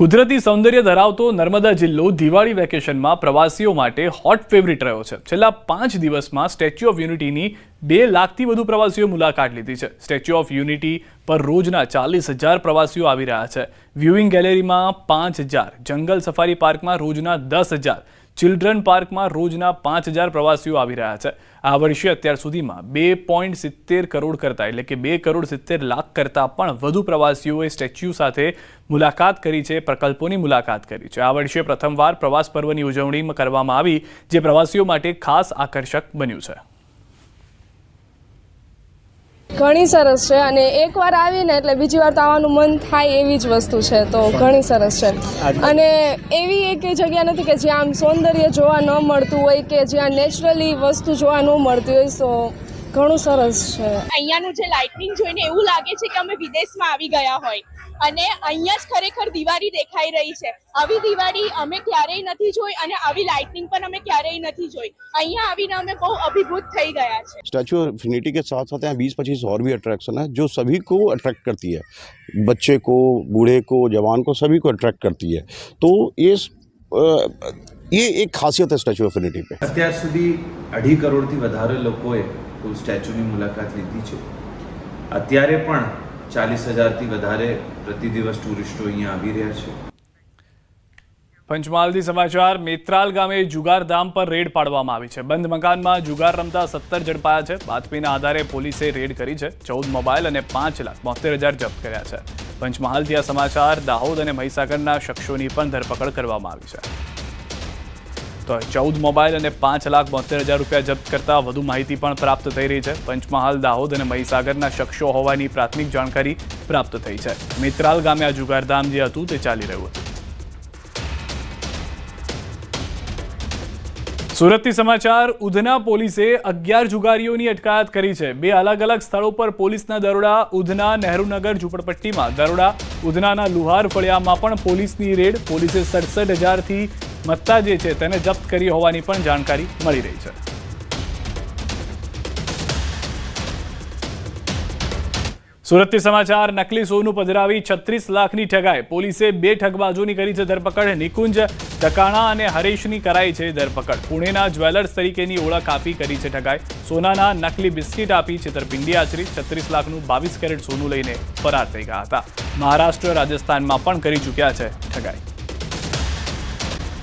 કુદરતી સૌંદર્ય ધરાવતો નર્મદા જિલ્લો દિવાળી વેકેશનમાં પ્રવાસીઓ માટે હોટ ફેવરિટ રહ્યો છે। છેલ્લા 5 દિવસમાં સ્ટેચ્યુ ઓફ યુનિટીની 2 લાખથી વધુ પ્રવાસીઓ મુલાકાત લીધી છે। સ્ટેચ્યુ ઓફ યુનિટી પર રોજના 40,000 પ્રવાસીઓ આવી રહ્યા છે। વ્યુઇંગ ગેલેરીમાં 5,000, જંગલ સફારી પાર્કમાં રોજના 10,000, ચિલ્ડ્રન પાર્કમાં રોજના 5,000 પ્રવાસીઓ આવી રહ્યા છે। આ વર્ષે અત્યાર સુધીમાં 2.70 કરોડ કરતાં એટલે કે 2.70 લાખ કરતાં પણ વધુ પ્રવાસીઓએ સ્ટેચ્યુ સાથે મુલાકાત કરી છે, પ્રકલ્પોની મુલાકાત કરી છે। આ વર્ષે પ્રથમવાર પ્રવાસ પર્વની ઉજવણી કરવામાં આવી, જે પ્રવાસીઓ માટે ખાસ આકર્ષક બન્યું છે। ઘણી સરસ છે અને એકવાર આવીને એટલે બીજી વાર તો આવવાનું મન થાય એવી જ વસ્તુ છે, તો ઘણી સરસ છે। અને એવી એક જગ્યા નથી કે જ્યાં આમ સૌંદર્ય જોવા ન મળતું હોય કે જ્યાં નેચરલી વસ્તુ જોવા ન મળતી હોય, તો ઘણું સરસ છે। અહીંયાનું જે લાઇટનિંગ જોઈને એવું લાગે છે કે અમે વિદેશમાં આવી ગયા હોય અને અહીંયા જ ખરેખર દિવાળી દેખાઈ રહી છે। આવી દિવાળી અમે ક્યારેય નથી જોઈ અને આવી લાઇટનિંગ પણ અમે ક્યારેય નથી જોઈ। અહીંયા આવીને અમે બહુ અભિભૂત થઈ ગયા છે। स्टैचू ऑफ यूनिटी के साथ साथ यहाँ 20-25 और भी अट्रैक्शन है जो सभी को अट्रैक्ट करती है, बच्चे को, बूढ़े को, जवान को, सभी को अट्रैक्ट करती है। तो ये एक खासियत है स्टैचू ऑफ यूनिटी पे। અત્યાર સુધી 2.5 કરોડથી વધારે લોકોએ સ્ટેચ્યુની મુલાકાત લીધી છે। અત્યારે પણ 40,000થી વધારે પ્રતિ દિવસ ટુરિસ્ટો અહીંયા આવી રહ્યા છે। પંચમહાલથી સમાચાર। મેત્રાલ ગામે જુગારધામ પર રેડ પાડવામાં આવી છે। બંધ મકાનમાં જુગાર રમતા 17 ઝડપાયા છે। બાતમીના આધારે પોલીસે રેડ કરી છે। 14 મોબાઈલ અને 5,72,000 જપ્ત કર્યા છે। પંચમહાલથી આ સમાચાર। દાહોદ અને મહીસાગરના શખ્સોની પણ ધરપકડ કરવામાં આવી છે। તો 14 મોબાઈલ અને 5,72,000 રૂપિયા જપ્ત કરતા વધુ માહિતી પણ પ્રાપ્ત થઈ રહી છે। પંચમહાલ, દાહોદ અને મહીસાગરના શખ્સો હોવાની પ્રાથમિક જાણકારી પ્રાપ્ત થઈ છે। મેત્રાલ ગામે આ જુગારધામ જે હતું તે ચાલી રહ્યું હતું। સુરતથી સમાચાર। ઉધના પોલીસે 11 જુગારીઓની અટકાયત કરી છે। 2 અલગ અલગ સ્થળો પર પોલીસના દરોડા। ઉધના નહેરુનગર ઝુંપડપટ્ટીમાં દરોડા। ઉધનાના લુહાર ફળિયામાં પણ પોલીસની રેડ। પોલીસે 67,000થી મત્તા જે છે તેને જપ્ત કરી હોવાની પણ જાણકારી મળી રહી છે। સુરતથી સમાચાર। નકલી સોનું પધરાવી 36 લાખની ઠગાઈ। પોલીસે 2 ઠગબાજોની કરી છે ધરપકડ। નિકુંજ ટકાણા અને હરેશની કરાઈ છે ધરપકડ। પુણેના જ્વેલર્સ તરીકેની ઓળખ આપી કરી છે ઠગાઈ। સોનાના નકલી બિસ્કિટ આપી છેતરપિંડી આચરી। 36 લાખનું 22 કેરેટ સોનું લઈને ફરાર થઈ ગયા હતા। મહારાષ્ટ્ર, રાજસ્થાનમાં પણ કરી ચૂક્યા છે ઠગાઈ।